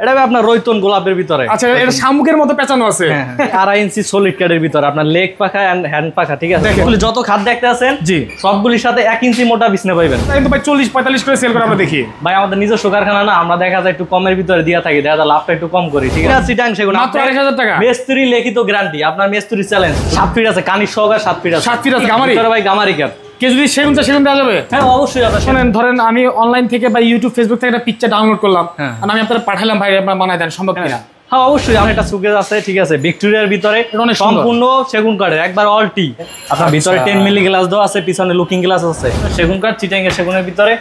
এটা আপনার রয়তন গোলাপের ভিতরে। আচ্ছা, এটা শামুকের মতো পেঁচানো আছে। 2.5 ইঞ্চি সলিড কাঠের ভিতরে আপনার লেগ পাখা এন্ড হ্যান্ড পাখা, ঠিক আছে? এগুলো যত খাট দেখতে আছেন জি, সবগুলির সাথে 1 ইঞ্চি মোটা বিছনা পাবেন। কিন্তু ভাই 40-45 করে সেল করে আমরা দেখি। ভাই আমাদের নিজস্ব কারখানা না, আমরা দেখা যায় একটু কমের ভিতরে দিয়া থাকি, দেখা যায় লাভটা একটু কম করি, ঠিক আছে? চিটাং সেগুন মাত্র 2,000 টাকা। মিস্ত্রি লিখিত গ্যারান্টি, আপনার মিস্ত্রি চ্যালেঞ্জ। 7 ফিট আছে কানির সহকার, 7 ফিট আছে। 7 ফিট আছে গামারি ভিতরে ভাই গামারি কাঠ। কে যদি সেগুন দেওয়া যাবে? হ্যাঁ অবশ্যই। আপনার শুনেন, ধরেন আমি অনলাইন থেকে বা ইউটিউব ফেসবুক থেকে একটা পিকচার ডাউনলোড করলাম, আর আমি আপনাদের পাঠালাম, ভাই আপনারা বানায় দেন, সম্ভব কিনা? হ্যাঁ অবশ্যই। আমার একটা সুকেস আছে, ঠিক আছে, ভিক্টোরিয়ার ভিতরে সম্পূর্ণ সেগুন কাঠের, একবার অল টি। আপনার ভিতরে 10 মিলি গ্লাস দেওয়া আছে, পিছনে লুকিং গ্লাস আছে। সেগুন কাঠ, চিটাং এর সেগুনের ভিতরে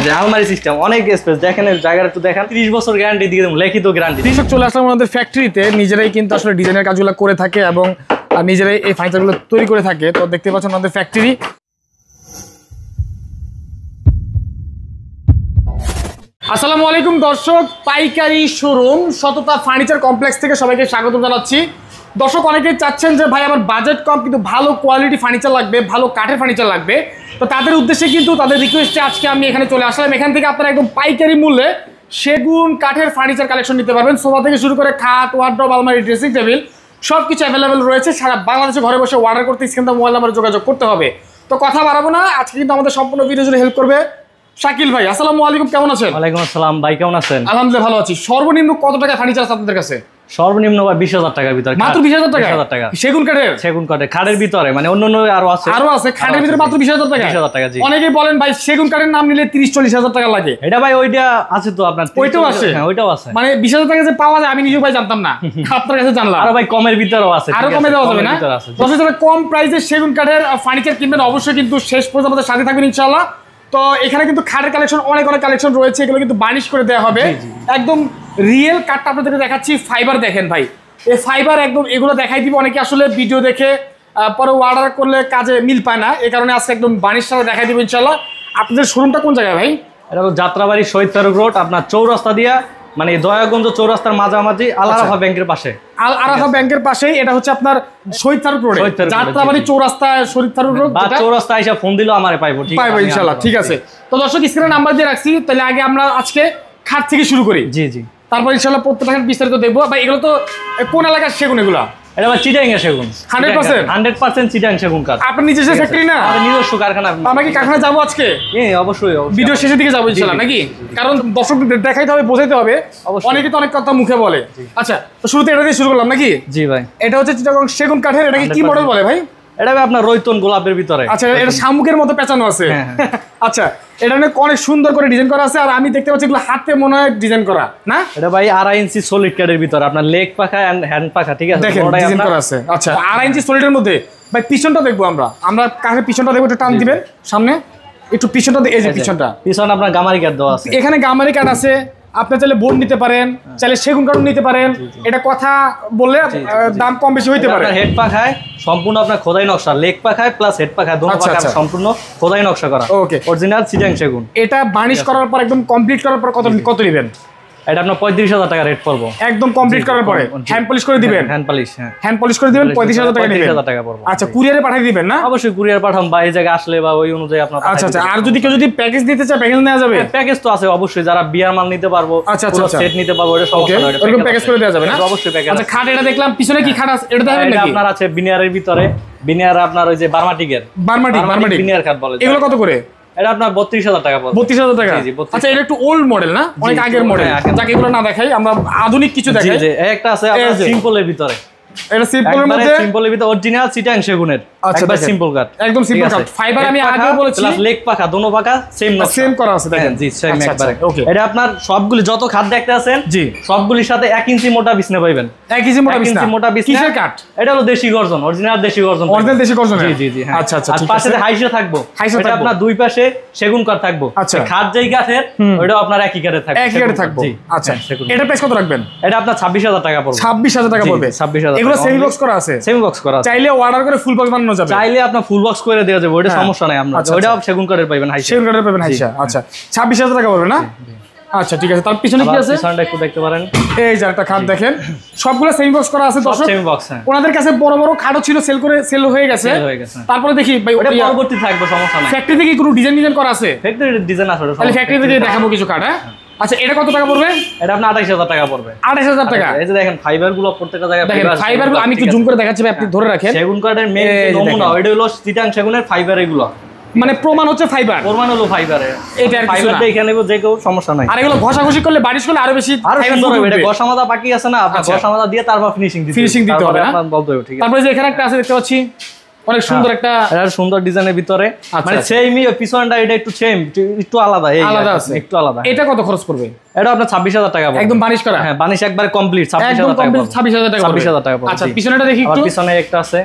যে আলমারি সিস্টেম, অনেক স্পেস। দেখেন এর জায়গাটা একটু দেখেন, 30 বছর গ্যারান্টি দিয়ে দেব, লিখিত গ্যারান্টি। কৃষক চলে আসলাম আমাদের ফ্যাক্টরিতে, নিজেরাই কিন্তু আসলে ডিজাইনের কাজগুলো করে থাকে এবং নিজেরাই এই ফার্নিচারগুলো তৈরি করে থাকে। তো দেখতে পাচ্ছেন আমাদের ফ্যাক্টরি। আসসালামু আলাইকুম দর্শক, পাইকারি শোরুম সততা ফার্নিচার কমপ্লেক্স থেকে সবাইকে স্বাগত জানাচ্ছি। দর্শক, অনেকেই চাচ্ছেন যে ভাই আমার বাজেট কম কিন্তু ভালো কোয়ালিটি ফার্নিচার লাগবে, ভালো কাঠের ফার্নিচার লাগবে। তো তাদের উদ্দেশ্যে কিন্তু তাদের রিকোয়েস্টে আজকে আমি এখানে চলে আসলাম। এখান থেকে আপনারা একদম পাইকারি মূল্যে সেগুন কাঠের ফার্নিচার কালেকশন নিতে পারবেন। সোফা থেকে শুরু করে খাট, ওয়ার্ড্রপ, আলমারি, ড্রেসিং টেবিল সব কিছু অ্যাভেলেবেল রয়েছে। সারা বাংলাদেশে ঘরে বসে অর্ডার করতে স্ক্রিনে মোবাইল নাম্বারে যোগাযোগ করতে হবে। তো কথা বাড়াবো না, আজকে কিন্তু আমাদের সম্পূর্ণ ভিডিও জুড়ে হেল্প করবে শাকিল ভাই। আসসালামু আলাইকুম, কেমন আছেন? ওয়ালাইকুম আসসালাম ভাই, কেমন আছেন? আলহামদুলিল্লাহ ভালো আছি। সর্বনিম্ন কত টাকা ফার্নিচার আছে আপনাদের কাছে? সর্বনিম্ন 20,000 টাকার ভিতরে। মাত্র 20,000 টাকা? 20,000 টাকা সেগুন কাঠের? সেগুন কাঠের, খাটের ভিতরে মানে অন্য আরো আছে। খাটের ভিতরে মাত্র 20,000 টাকা? 20,000 টাকা, জি। অনেকেই বলেন ভাই সেগুন কাঠের নাম নিলে 30-40,000 টাকা লাগে। এটা ভাই ওইটা আছে তো আপনার? ওইটাও আছে? হ্যাঁ ওইটাও আছে। মানে 20,000 টাকা যে পাওয়া যায় আমি নিজেও ভাই জানতাম না, আপনার কাছে জানলাম। আর ভাই কমের ভিতরেও আছে, আরো কমে দেওয়া যাবে না? যারা কম প্রাইসে সেগুন কাঠের ফার্নিচার কিনবেন অবশ্যই কিন্তু শেষ পর্যন্ত আমাদের সাথে থাকবেন ইনশাআল্লাহ। তো এখানে কিন্তু খাটের কালেকশন অনেক কালেকশন রয়েছে, এগুলো কিন্তু বার্নিশ করে দেওয়া হবে। একদম রিয়েল কাঠটা আপনাদেরকে দেখাচ্ছি। ফাইবার দেখেন ভাই, এই ফাইবার একদম এগুলো দেখাই দিব। অনেকে আসলে ভিডিও দেখে পরে অর্ডার করলে কাজে মিল পায় না, এই কারণে আজকে একদম বার্নিশটা দেখাই দিব ইনশাআল্লাহ। আপনাদের শোরুমটা কোন জায়গায় ভাই? এটা হলো যাত্রাবাড়ি শহীদ ফারুক রোড, আপনার চৌরাস্তা দিয়া, মানে দয়াগঞ্জ চৌরাস্তার মাঝামাঝি, আল আরাফা ব্যাংকের পাশে। আল আরাফা ব্যাংকের পাশেই, এটা হচ্ছে আপনার শহীদ ফারুক রোড, যাত্রাবাড়ি চৌরাস্তা শহীদ ফারুক রোড। বা চৌরাস্তা আইসা ফোন দিলেও আমারে পাইবো, ঠিক আছে? পাইবো ইনশাআল্লাহ, ঠিক আছে। তো দর্শক স্ক্রিনে নাম্বার দিয়ে রাখছি, তাহলে আগে আমরা আজকে খাট থেকে শুরু করি। জি জি, তারপর ইনশাআল্লাহ প্রত্যেকটা বিস্তারিত দেখবো। ভাই এগুলো তো কোন এলাকার সেগুন? এগুলা এটা ভাই চিটাং এর সেগুন, 100% চিটাং সেগুন কাঠ। আপনার নিজস্ব ফ্যাক্টরি না? আমাদের নিজস্ব কারখানা। আমরা কি কারখানা যাবো আজকে? হ্যাঁ অবশ্যই, ভিডিও শেষের দিকে যাবো ইনশাআল্লাহ, নাকি? কারণ দর্শকদের দেখাইতে হবে, বোঝাইতে হবে। অনেকে তো অনেক কথা মুখে বলে। আচ্ছা, তো শুরুতে এটা দিয়ে শুরু করলাম নাকি? জি ভাই। এটা হচ্ছে চিটাগং সেগুন কাঠের। এটাকে কি মডেল বলে ভাই? এটা আপনার রয়তন গোলাপের ভিতরে। আচ্ছা, এটা শামুকের মতো পেঁচানো আছে। আচ্ছা, এটা অনেক সুন্দর করে ডিজাইন করা আছে। আর আমি দেখতে পাচ্ছি এগুলো হাতে মনে হয় ডিজাইন করা না? এটা ভাই 2.5 ইঞ্চি সলিড কাঠের ভিতরে, আপনার লেগ পাখা এন্ড হ্যান্ড পাখা, ঠিক আছে? দেখেন ডিজাইন করা আছে। আচ্ছা, 2.5 ইঞ্চি সলিডের মধ্যে। ভাই পিছনটা দেখবো আমরা কাঠের পিছনটা দেখবো, একটু টান দিবেন সামনে, একটু পিছনটা। এই যে পিছনটা, পিছনে আপনার গামারি কাঠ দেওয়া আছে। এখানে গামারি কাঠ আছে। আপনি চাইলে বোর্ড নিতে পারেন, চাইলে সেগুন কাঠ নিতে পারেন। এটা কথা বললে দাম কম বেশি হইতে পারে। হেড পাখায় সম্পূর্ণ আপনার খোদাই নকশা, লেগ পাখায় প্লাস হেড পাখায় দুটো পাখা সম্পূর্ণ খোদাই নকশা করা। ওকে, অরিজিনাল চিটাং সেগুন। এটা বার্নিশ করার পর একদম কমপ্লিট করার পর কত নেবেন? এটা আপনার 35,000 টাকা রেট পড়বো। একদম কমপ্লিট করার পরে হ্যান্ড পলিশ করে দিবেন? হ্যান্ড পলিশ করে দিবেন, 35,000 টাকা নেবেন। 35,000 টাকা পড়বো। আচ্ছা, কুরিয়ারে পাঠিয়ে দিবেন না? অবশ্যই কুরিয়ার পাঠাম, বা এই জায়গায় আসলে বা ওই অনুযায়ী আপনার। আচ্ছা, আর যদি কেউ প্যাকেজ দিতে চায়, প্যাকেজ নেওয়া যাবে? প্যাকেজ তো আছে অবশ্যই, যারা বিয়ার মাল নিতে পারবো, আচ্ছা সেট নিতে পারবো, এটা সমস্যা না, এরকম প্যাকেজ করে দেওয়া যাবে না? অবশ্যই প্যাকেজ। আচ্ছা, খাট এটা দেখলাম, পিছনে কি খাট আছে? এটা দেখেন নাকি? আপনার আছে বিনিয়ারের ভিতরে, বিনিয়ার আপনার ওই যে বার্মাটিকের, বার্মাটিক বিনিয়ার খাট বলে। এগুলো কত করে? এটা আপনার 32,000 টাকা পড়বে। 32,000 টাকা? আচ্ছা, এটা একটু ওল্ড মডেল না, অনেক আগের মডেল। যাকে এগুলো না দেখাই, আমরা আধুনিক কিছু দেখাই। একটা আছে সিম্পলের ভিতরে, এটা সিম্পলের মধ্যে, সিম্পলের ভিতরে অরিজিনাল চিটাং সেগুনের, একবার সিম্পল কাট, একদম সিম্পল কাট। ফাইবার আমি আগে বলেছি, প্লাস লেগ পাখা দুটো পাখা সেম করা আছে, দেখেন। জি, সেম একবারে। এটা আপনার সবগুলি যত খাট দেখতে আছেন, জি, সবগুলির সাথে 1 ইঞ্চি মোটা বিছনা পাবেন। 1 ইঞ্চি মোটা বিছনা। কিসের কাট? এটা হলো দেশি গর্জন, অরিজিনাল দেশি গর্জন। অরিজিনাল দেশি গর্জন? জি জি জি, হ্যাঁ। আচ্ছা, আর পাশে হাইসা থাকবো, এটা আপনার দুই পাশে সেগুন কাঠ থাকবো। আচ্ছা, খাট যেই কাঠের, ওইটাও আপনার একই কাঠের থাকবে, একই কাঠের থাকবে। আচ্ছা, এটা প্রাইস কত রাখবেন? এটা আপনার 26,000 টাকা পড়বে। 26,000 টাকা পড়বে। 26,000। এগুলো সেমি বক্স করা আছে? সেমি বক্স করা আছে। চাইলে অর্ডার করে ফুল বক্স বানানো যাবে? চাইলে আপনার ফুল বক্স করে দেওয়া যাবে, ওটা সমস্যা নাই। আমরা ওটাও সেগুন কাঠের পাবেন, সেগুন কাঠের পাবেন হাইসা। আচ্ছা, 26,000 টাকা পড়বে না? আচ্ছা, ঠিক আছে। তার পিছনে কি আছে? পিছনটা একটু দেখতে পারেন। এই যে একটা খাট দেখেন, সবগুলো সেমি বক্স করা আছে। দর্শক, সেমি বক্স। হ্যাঁ, ওনাদের কাছে বড় বড় খাটও ছিল, সেল হয়ে গেছে। তারপরে দেখি ভাই, ওটা পরবর্তী থাকবে, সমস্যা নাই। ফ্যাক্টরি থেকে কোনো ডিজাইন করা আছে? ফ্যাক্টরি ডিজাইন আছে, তাহলে ফ্যাক্টরি থেকে দেখাবো কিছু খাট। হ্যাঁ, আচ্ছা এটা কত টাকা পড়বে? এটা আপনার 28000 টাকা পড়বে। 28000 টাকা। এই যে দেখেন ফাইবার গুলো প্রত্যেকটা জায়গায় দেখেন ফাইবার গুলো আমি একটু জুম করে দেখাচ্ছি ভাই, আপনি ধরে রাখেন। সেগুন কাঠের মেইন নমুনা এটা হলো চিটাং সেগুনের ফাইবার, এগুলো মানে প্রমাণ হচ্ছে ফাইবার, প্রমাণ হলো ফাইবারে। এটা ফাইবারটা এখানে যে কেউ সমস্যা নাই। আর এগুলো ঘষাঘষি করলে বারিশ করলে আরো বেশি সুন্দর হবে। এটা ঘষা মাজা বাকি আছে না, আপনি ঘষা মাজা দিয়ে তারপর ফিনিশিং দিতে হবে না? বলতে হবে, ঠিক আছে। তারপরে যে এখানে একটা আছে দেখতে পাচ্ছি, অনেক সুন্দর একটা সুন্দর ডিজাইনের ভিতরে, মানে সেমই পিছনটা এটা একটু সেম একটু আলাদা, এই আলাদা আছে একটু আলাদা। এটা কত খরচ পড়বে? এটা আপনার 26000 টাকা পড়বে, একদম বানিশ করা। হ্যাঁ বানিশ একবারে কমপ্লিট 26000 টাকা পড়বে। 26000 টাকা 26000 টাকা পড়বে। আচ্ছা পিছনেটা দেখি একটু। পিছনে একটা আছে।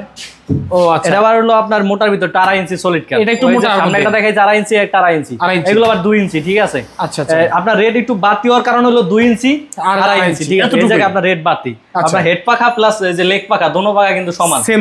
ও আচ্ছা, এটা আবার হলো আপনার মোটার ভিতর 2.5 ইঞ্চি সলিড কাট। এটা একটু মোটা, সামনে একটা দেখাই 2.5 ইঞ্চি, একটা 2.5 ইঞ্চি, এগুলো আবার 2 ইঞ্চি, ঠিক আছে। আচ্ছা আচ্ছা, আপনার রেড একটু বাড়তি হওয়ার কারণ হলো 2 ইঞ্চি আর 2.5 ইঞ্চি, ঠিক আছে। এই জায়গায় আপনার রেড বাড়তি। আপনার হেড পাখা প্লাস যে লেগ পাখা দোনো পাখা কিন্তু সমান সেম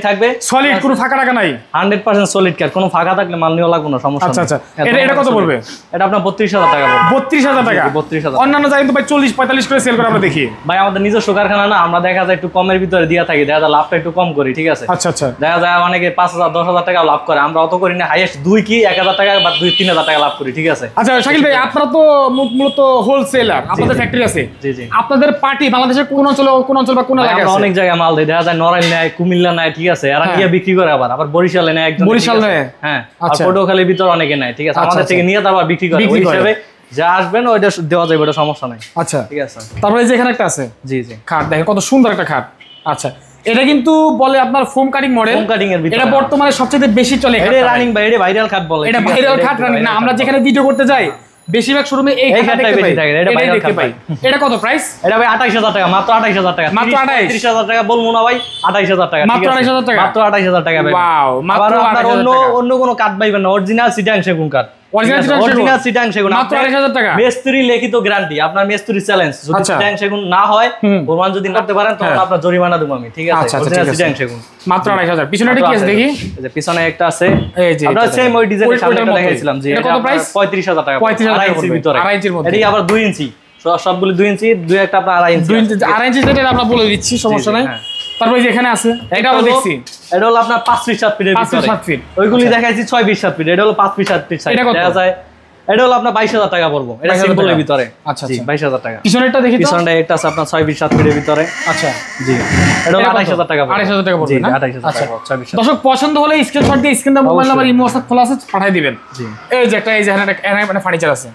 থাকবে, সলিড, কোনো ফাঁকা টাকা নাই, 100% সলিড কাট, কোনো ফাঁকা থাকলে মাল নিও লাগবে না, সমস্যা নেই। আচ্ছা আচ্ছা, এটা কত পড়বে? এটা আপনার 32000 টাকা পড়বে। 32000 টাকা? 32000। অন্যান্য জায়গায় তো ভাই 40-45 করে সেল করে আমরা দেখি। ভাই আমাদের নিজস্ব কারখানা না, আমরা দেখা যায় একটু কমের ভিতরে দিয়া থাকি, দেখা যায় লাভটা একটু কম করি, ঠিক আছে। আচ্ছা আচ্ছা, দেখা যায় অনেকে 5000-10000 টাকা লাভ করে, আমরা অত করি না, হাইয়েস্ট 2 কি 1000 টাকা বা 2-3000 টাকা লাভ করি, ঠিক আছে। আচ্ছা শাকিল ভাই, আপনারা তো মূলত হোলসেলার, আপনাদের ফ্যাক্টরি আছে। জি জি। আপনাদের পার্টি বাংলাদেশের কোন অঞ্চল বা কোন এলাকায় আছে? অনেক জায়গায় মাল দেয়, দেখা যায় নড়াইল নেয়, কুমিল্লা নেয়, ঠিক আছে। এরা গিয়ে বিক্রি করে, আবার বরিশালে নেয় একজন, বরিশাল নেয়, হ্যাঁ, আর পটুয়াখালীর ভিতর অনেকে নেয়, ঠিক আছে। আমাদের থেকে নিয়ে তারপর বিক্রি করে, ওই হিসাবে যা আসবেন ওইটা দেওয়া যাবে, ওটা সমস্যা নাই। আচ্ছা ঠিক আছে। তারপরে যে এখানে একটা আছে, জি জি, খাট দেখেন কত সুন্দর একটা খাট। আচ্ছা এটা কিন্তু বলে আপনার foam cutting model, foam cutting এর ভিতরে এটা বর্তমানে সবচেয়ে বেশি চলে। এটা রানিং ভাই, এটা ভাইরাল খাট বলে। এটা ভাইরাল খাট রানিং না, আমরা যেখানে ভিডিও করতে যাই বেশিরভাগ শোরুমে এই খাটটা দেখতে পাই, এটা ভাইরাল খাট পাই। এটা কত প্রাইস? এটা ভাই 28000 টাকা, মাত্র 28000 টাকা, মাত্র 30000 টাকা বলবো না ভাই, 28000 টাকা, মাত্র 28000 টাকা, মাত্র 28000 টাকা ভাই। ওয়াও, মাত্র 28000 টাকা। অন্য কোনো কাট পাইবেন না, অরিজিনাল সিটাং সেগুন কাট, অরিজিনাল সিটাং সেগুন, মাত্র 28000 টাকা। মিস্ত্রি লিখিত গ্যারান্টি, আপনার মিস্ত্রি চ্যালেঞ্জ, যদি সিটাং সেগুন না হয় প্রমাণ যদি করতে পারেন তখন আপনার জরিমানা দেব আমি, ঠিক আছে। অরিজিনাল সিটাং সেগুন মাত্র 28000। পিছনে কি আছে দেখি? এই যে পিছনে একটা আছে, এই যে আমরা সেম ওই ডিজাইনের সামনে দেখাইছিলাম, যে এটা কত প্রাইস? 35000 টাকা, 35000 ইঞ্চির ভিতরে, 2.5 ইঞ্চির মধ্যে। এটি আবার 2 ইঞ্চি, সবগুলো 2 ইঞ্চি, দুই একটা আপনার 2.5 ইঞ্চি, 2.5 ইঞ্চি যেটা আমরা বলে দিচ্ছি, সমস্যা নাই। তারপরে যে এখানে আছে, এটা আমরা দেখছি, এটা হলো আপনার 5 ফিট 7 ফিটের ভিতরে, 5 ফিট। ওইগুলি দেখাইছি 6 ফিট 7 ফিট, এটা হলো 5 ফিট 7 ফিট সাইজ, দেখা যায় এটা হলো আপনার 22000 টাকা পড়বে, এটা সিম্পলের ভিতরে। আচ্ছা জি, 22000 টাকা। পিছনেরটা দেখি তো, পিছনটা একটা আছে আপনার 6 ফিট 7 ফিটের ভিতরে। আচ্ছা জি, এটা হলো 28000 টাকা পড়বে, 28000 টাকা পড়বে জি, না? 28000 টাকা, 6 ফিট। দর্শক পছন্দ হলে স্ক্রিনশট দিয়ে স্ক্রিনে মোবাইল নাম্বার ইমো WhatsApp খোলা আছে, পাঠিয়ে দিবেন। জি, এই যে একটা, এই যে এখানে মানে ফার্নিচার আছে,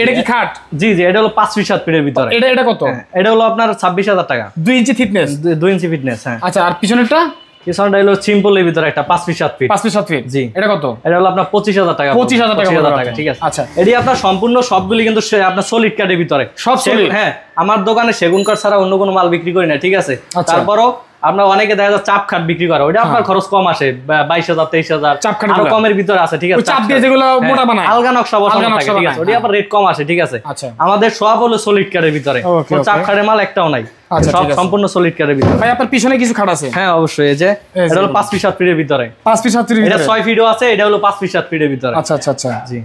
এটা কি খাট? জি জি, এটা হলো 5 ফিট 7 ফিটের ভিতরে। এটা কত? এটা হলো আপনার 26000 টাকা, 2 ইঞ্চি থিকনেস, 2 ইঞ্চি ফিটনেস। হ্যাঁ আচ্ছা, আর পিছনেরটা? পিছনটা হলো সিম্পলের ভিতরে একটা 5 ফিট 7 ফিট, 5 ফিট 7 ফিট। জি, এটা কত? এটা হলো আপনার 25000 টাকা, 25000 টাকা, ঠিক আছে। আচ্ছা, এটি আপনার সম্পূর্ণ সবগুলি কিন্তু আপনার সলিড কাঠের ভিতরে, সব সলিড। হ্যাঁ, আমার দোকানে সেগুন কাঠ ছাড়া অন্য কোনো মাল বিক্রি করি না, ঠিক আছে। তারপরও আপনার অনেকে দেখা যায় চাপ খাট বিক্রি করে, ওটা আপনার খরচ কম আসে, 22000 23000, আরো কমের ভিতরে আছে, ঠিক আছে। চাপ দিয়ে যেগুলো মোটা বানায়, আলগা নকশা বসানো থাকে, ঠিক আছে, ওটা আপনার রেট কম আসে, ঠিক আছে। আমাদের সব হলো সলিড কাঠের ভিতরে, চাপ খাটের মাল একটাও নাই, সব সম্পূর্ণ সলিড কাঠের ভিতরে। ভাই আপনার পিছনে কিছু খাট আছে? হ্যাঁ অবশ্যই, এই যে এটা হলো 5 ফিট 7 ফিটের ভিতরে, 5 ফিট 7 ফিট, এটা 6 ফিটও আছে, এটা হলো 5 ফিট 7 ফিটের ভিতরে। আচ্ছা আচ্ছা আচ্ছা, জি।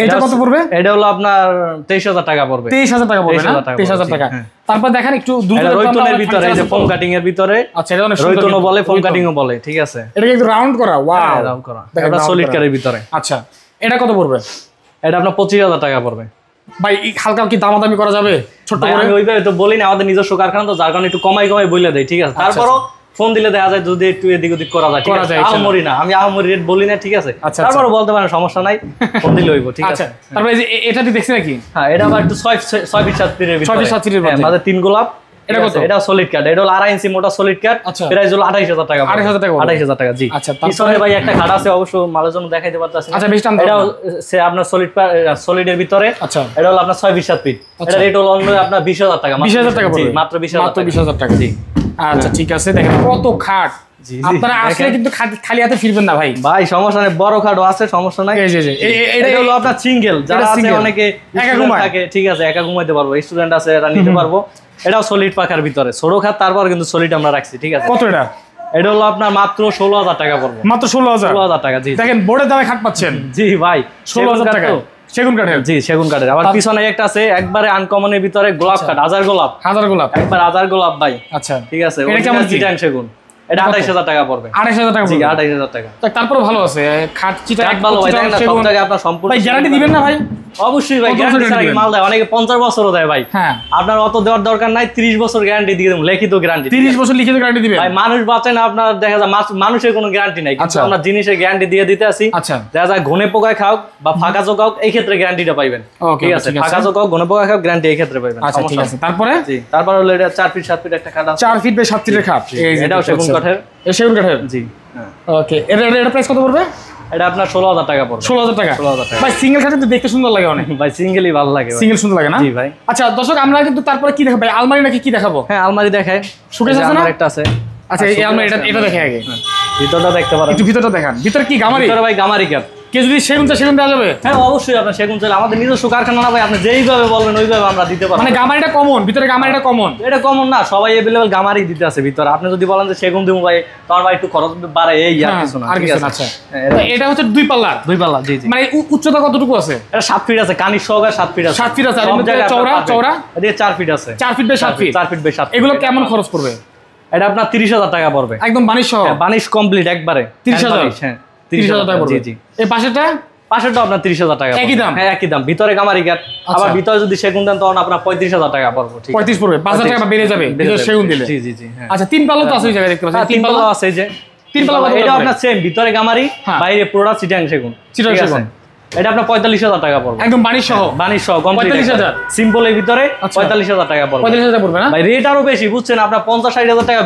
এটা কত পড়বে? এটা হলো আপনার 23000 টাকা পড়বে, 23000 টাকা পড়বে না? 23000 টাকা। তারপর দেখেন একটু দ্রুত, রয়তনের ভিতরে, এই যে ফোম কাটিং এর ভিতরে। আচ্ছা, এটা অনেক সুন্দর, রয়তনও বলে, ফোম কাটিংও বলে, ঠিক আছে। এটা কি একটু রাউন্ড করা? ওয়াও, রাউন্ড করা, এটা সলিড কাঠের ভিতরে। আচ্ছা, এটা কত পড়বে? এটা আপনার 25000 টাকা পড়বে। ভাই হালকা কি দামাদামি করা যাবে? ছোট করে আমি ওইভাবে তো বলি না, আমাদের নিজস্ব কারখানা তো, যার কারণে একটু কমাই বলে দেয়, ঠিক আছে। তারপরও ফোন দিলে দেখা যায় যদি একটু এদিক ওদিক করা যায়, ঠিক আছে। আহামরি না, আমি আহামরি রেট বলি না, ঠিক আছে। তারপরও বলতে পারেন, সমস্যা নাই, ফোন দিলে হইব, ঠিক আছে। তারপরে এই যে এটা কি দেখছেন নাকি? হ্যাঁ, এটা আবার একটু 6 ফিট 7 ফিটের ভিতরে, 6 ফিট 7 ফিটের ভিতরে, মাঝে 3 গোলাপ। এটা কত? এটা সলিড কাঠ, এটা হলো 2.5 ইঞ্চি মোটা সলিড কাঠ, প্রাইস হলো 28000 টাকা, 28000 টাকা, 28000 টাকা, জি। আচ্ছা, পিছনে ভাই একটা খাট আছে, অবশ্য মালের জন্য দেখাইতে পারতাছি। আচ্ছা, বেশ টান দাও। এটা সে আপনার সলিডের ভিতরে। আচ্ছা, এটা হলো আপনার 6 ফিট 7 ফিট, এটা রেট হলো অন্য আপনার 20000 টাকা, 20000 টাকা পড়বে, মাত্র 20000 টাকা, জি। আচ্ছা ঠিক আছে, দেখেন কত খাট, আপনারা আসলে কিন্তু খালি হাতে ফিরবেন না ভাই। ভাই সমস্যা নেই, বড় খাটও আছে, সমস্যা নাই। এটা হলো আপনার সিঙ্গেল, যারা আছে অনেকে একা ঘুমায় থাকে, ঠিক আছে, একা ঘুমাইতে পারবো, স্টুডেন্ট আছে এরা নিতে পারবো। এটাও সলিড পাখার ভিতরে, ছোট খাট, তারপর কিন্তু সলিড আমরা রাখছি, ঠিক আছে। কত এটা? এটা হলো আপনার মাত্র 16000 টাকা পড়বে, মাত্র 16000 টাকা, জি। দেখেন বোর্ডের দামে খাট পাচ্ছেন, জি ভাই, 16000 টাকা সেগুন কাঠের, জি, সেগুন কাঠের। আবার পিছনে একটা আছে একবারে আনকমনের ভিতরে গোলাপ কাঠ, হাজার গোলাপ, একবার হাজার গোলাপ ভাই। আচ্ছা, ঠিক আছে, এটা কেমন চিটাং সেগুন, এটা 28000 টাকা পড়বে। 28000 টাকা জি পড়বে। 28000 টাকা। তারপরে ভালো আছে খাট চিটা কাঠ ভালো ভাই, দেখেন না সব জায়গায় আপনার সম্পূর্ণ। ভাই গ্যারান্টি দিবেন না ভাই? অবশ্যই ভাই, কত বছর গ্যারান্টি ছাড়া guarantee মাল দেয়, অনেকে 50 বছরও দেয় ভাই। হ্যাঁ, আপনার অত দেওয়ার দরকার নাই, 30 বছর গ্যারান্টি দিয়ে দেবো, লিখিত গ্যারান্টি। 30 বছর লিখিত গ্যারান্টি দিবেন ভাই মানুষ বাঁচে না, আপনার দেখা যায় মানুষের কোনো গ্যারান্টি নাই, কিন্তু আমরা জিনিসের গ্যারান্টি দিয়ে দিতে আসি। আচ্ছা, দেখা যায় ঘনে পোকায় খাও বা ফাঁকা চোখাও, এই ক্ষেত্রে গ্যারান্টিটা পাইবেন। ঠিক আছে, ফাঁকা চোখাও ঘনে পোকা খাও, গ্যারান্টি এই ক্ষেত্রে পাইবেন। আচ্ছা ঠিক আছে। তারপরে জি, তারপর হলো এটা 4 ফিট 7 ফিট একটা খাট আছে, 4 ফিট বাই 7 ফিটের খাট। এই যে এটাও সেগুন কাঠের। এই সেগুন কাঠের। জি, ওকে। এটা প্রাইস কত পড়বে? এটা আপনার 16000 টাকা পড়বে। 16000 টাকা। 16000 টাকা ভাই সিঙ্গেল খাটে তো দেখতে সুন্দর লাগে অনেক। ভাই সিঙ্গেলই ভালো লাগে ভাই। সিঙ্গেল সুন্দর লাগে না? জি ভাই। আচ্ছা দর্শক, আমরা কিন্তু তারপরে কি দেখাবো ভাই? আলমারি নাকি কি দেখাবো? হ্যাঁ আলমারি দেখায়, শোকেস আছে না? একটা আছে। আচ্ছা এই আলমারি এটা দেখে আগে ভিতরটা দেখতে পারেন, একটু ভিতরটা দেখান। ভিতরে কি গামারি? ভিতরে ভাই গামারি কাঠ। কে যদি সেগুন দেওয়া যাবে? হ্যাঁ অবশ্যই, আপনার সেগুন চাইলে আমাদের নিজস্ব কারখানা না ভাই, আপনি যেইভাবে বলবেন ওইভাবে আমরা দিতে পারবো। মানে গামারিটা কমন, ভিতরে গামারিটা কমন? এটা কমন না, সবাই अवेलेबल গামারি দিতে আছে ভিতরে। আপনি যদি বলেন যে সেগুন দেবো ভাই, তোমার ভাই একটু খরচ বাড়ে, এই আর কিছু না। আর ঠিক কিছু না। আছে, আচ্ছা এটা হচ্ছে 2 পাল্লা। 2 পাল্লা। জি জি। মানে উচ্চতা কতটুকু আছে? এটা 7 ফিট আছে, কানির সহকারে 7 ফিট আছে। 7 ফিট আছে। আর সব জায়গায় চওড়া এটা 4 ফিট আছে। 4 feet by 7 feet. 4 feet by 7 feet. এগুলো কেমন খরচ পড়বে? এটা আপনার 30000 টাকা পড়বে, একদম বানিশ সহ? বানিশ কমপ্লিট একবারে 30000। হ্যাঁ 30000 টাকা পড়বে। জি জি। এই পাশেটা? পাশেরটা আপনার 30000 টাকা। একই দাম? হ্যাঁ একই দাম। ভিতরে গামারি কাঠ, আবার ভিতরে যদি সেগুন দেন তখন আপনার 35000 টাকা পড়বে। ঠিক আছে, 35 পড়বে। 5000 টাকা বেড়ে যাবে ভিতরে সেগুন দিলে। জি জি জি। হ্যাঁ আচ্ছা 3 পাল্লা তো আছে ওই জায়গায় দেখতে পাচ্ছেন। 3 পাল্লা আছে, এই যে 3 পাল্লা। এটা আপনার সেম, ভিতরে গামারি, বাইরে পুরোটা চিটাং সেগুন। চিটাং সেগুন। এটা আপনার 45000 টাকা পড়বে, একদম বানিশ সহ? বানিশ সহ কমপ্লিট 45000 সিম্পল এর ভিতরে 45000 টাকা পড়বে। 45000 পড়বে না ভাই? রেট আরো বেশি বুঝছেন, আপনার 50-60000 টাকা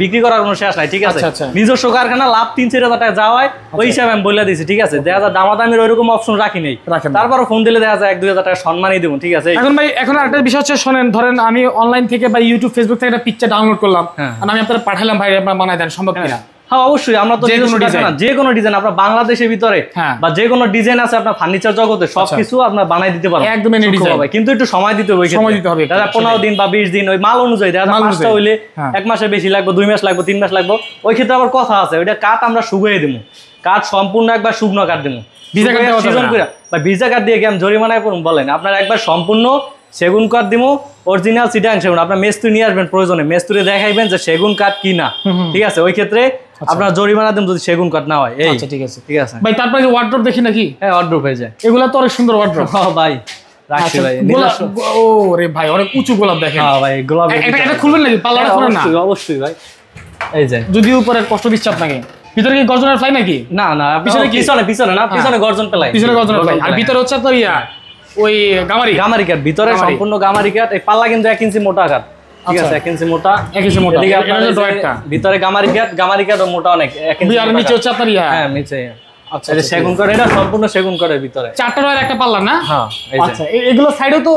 বিক্রি করার কোনো শেষ নাই। ঠিক আছে, আচ্ছা। নিজস্ব কারখানা, লাভ 3-4000 টাকা যাওয়ায় ওই হিসাবে আমি বলে দিয়েছি। ঠিক আছে, দেখা যায় দামাদামির ওইরকম অপশন রাখি নেই, তারপরও ফোন দিলে দেখা যায় 1-2000 টাকা সম্মানই দেবো। ঠিক আছে। এখন ভাই এখন আরেকটা বিষয় হচ্ছে, শোনেন, ধরেন আমি অনলাইন থেকে বা ইউটিউব ফেসবুক থেকে একটা পিকচার ডাউনলোড করলাম, আর আমি আপনাদের পাঠালাম, ভাই আপনারা বানায় দেন, সম্ভব কিনা? হ্যাঁ অবশ্যই, আমরা তো যে কোনো ডিজাইন আপনার বাংলাদেশের ভিতরে বা যে কোনো ডিজাইন আছে আপনার ফার্নিচার জগতে সবকিছু আপনার বানাই দিতে পারবো একদম এনে ডিজাইন, কিন্তু একটু সময় দিতে হবে। দাদা 15 দিন বা 20 দিন ওই মাল অনুযায়ী, দাদা 5টা হইলে 1 মাসের বেশি লাগবে, 2 মাস লাগবে, 3 মাস লাগবে। ওই ক্ষেত্রে আবার কথা আছে, ওইটা কাঠ আমরা শুকিয়ে দেবো, কাঠ সম্পূর্ণ একবার শুকনো কাঠ দেবো, ভিজা কাঠ দিয়ে কি আমি জরিমানায় পড়ুন বলেন? আপনার একবার সম্পূর্ণ সেগুন কাঠ দিবো, অরিজিনাল চিটাং সেগুন। আপনার মেস্তুরি নিয়ে আসবেন, প্রয়োজনে মেস্তুরি দেখাইবেন যে সেগুন কাঠ কি না। ঠিক আছে, ওই ক্ষেত্রে আপনার জরিমানা দেন যদি সেগুন কাঠ না হয়। এই ঠিক আছে, ঠিক আছে ভাই। তারপরে ওয়ার্ড্রপ দেখি নাকি? হ্যাঁ ওয়ার্ড্রপ হয়ে যায়, এগুলা তো অনেক সুন্দর ওয়ার্ড্রপ। হ্যাঁ ভাই রাখছি ভাই। ও রে ভাই, অনেক উঁচু গোলাপ দেখেন। হ্যাঁ ভাই গোলাপ। এটা খুলবেন নাকি? পাল্লাটা খুলবেন না? অবশ্যই ভাই। এই যে যদি উপরে কষ্ট বিচ্ছাপ নাকি, ভিতরে কি গর্জনের ফ্লাই নাকি? না না, পিছনে না, পিছনে গর্জন পেলাই, পিছনে গর্জনের ফ্লাই। আর ভিতরে হচ্ছে তো ওই গামারি কাঠ, ভিতরে সম্পূর্ণ গামারি কাঠ। এই পাল্লা কিন্তু 1 ইঞ্চি মোটা কাঠ। ঠিক আছে, 1 ইঞ্চি মোটা, 1 ইঞ্চি মোটা। ভিতরে গামারি কাঠ মোটা অনেক, 1 ইঞ্চি। আর নিচে হচ্ছে আপনার হ্যাঁ নিচে। আচ্ছা, এটা সেগুন কাঠ, এটা সম্পূর্ণ সেগুন কাঠের ভিতরে 4টা রয়ের একটা পাল্লা না? হ্যাঁ। আচ্ছা, এগুলো সাইডে তো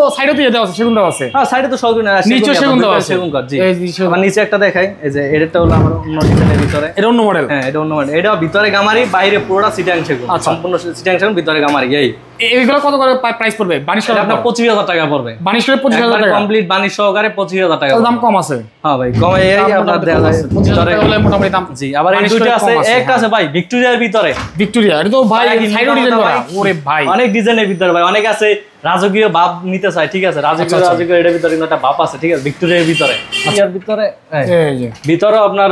দেওয়া আছে, সেগুন দেওয়া আছে। হ্যাঁ সাইডে তো সবই না, নিচে সেগুন দেওয়া আছে, সেগুন কাঠ। জি, আমার নিচে একটা দেখাই, এই যে এটা হলো আমার অন্য ডিজাইনের ভিতরে, এটা অন্য মডেল। হ্যাঁ এটা অন্য মডেল, এটা ভিতরে গামারি, বাইরে পুরোটা চিটাং সেগুন, সম্পূর্ণ চিটাং সেগুন, ভিতরে গামারি। এইগুলো কত করে প্রাইস পড়বে? বানিশ করে আপনার 25000 টাকা পড়বে। বানিশ করে 25000 টাকা কমপ্লিট, বানিশ সহকারে 25000 টাকা। দাম কম আছে? হ্যাঁ ভাই কম, এই আপনার দেয়া যায় 25000 টাকা হলে মোটামুটি দাম। জি, আবার এই দুইটা আছে, একটা আছে ভাই ভিক্টোরিয়ার ভিতরে। ভিক্টোরিয়া এটা তো ভাই সাইডো ডিজাইন করা। ওরে ভাই অনেক ডিজাইনের ভিতরে ভাই, অনেক আছে রাজকীয় ভাব নিতে চাই। ঠিক আছে, রাজকীয় এটার ভিতরে একটা ভাব আছে। ঠিক আছে, ভিক্টোরিয়ার ভিতরে, এর ভিতরে এই যে ভিতরে আপনার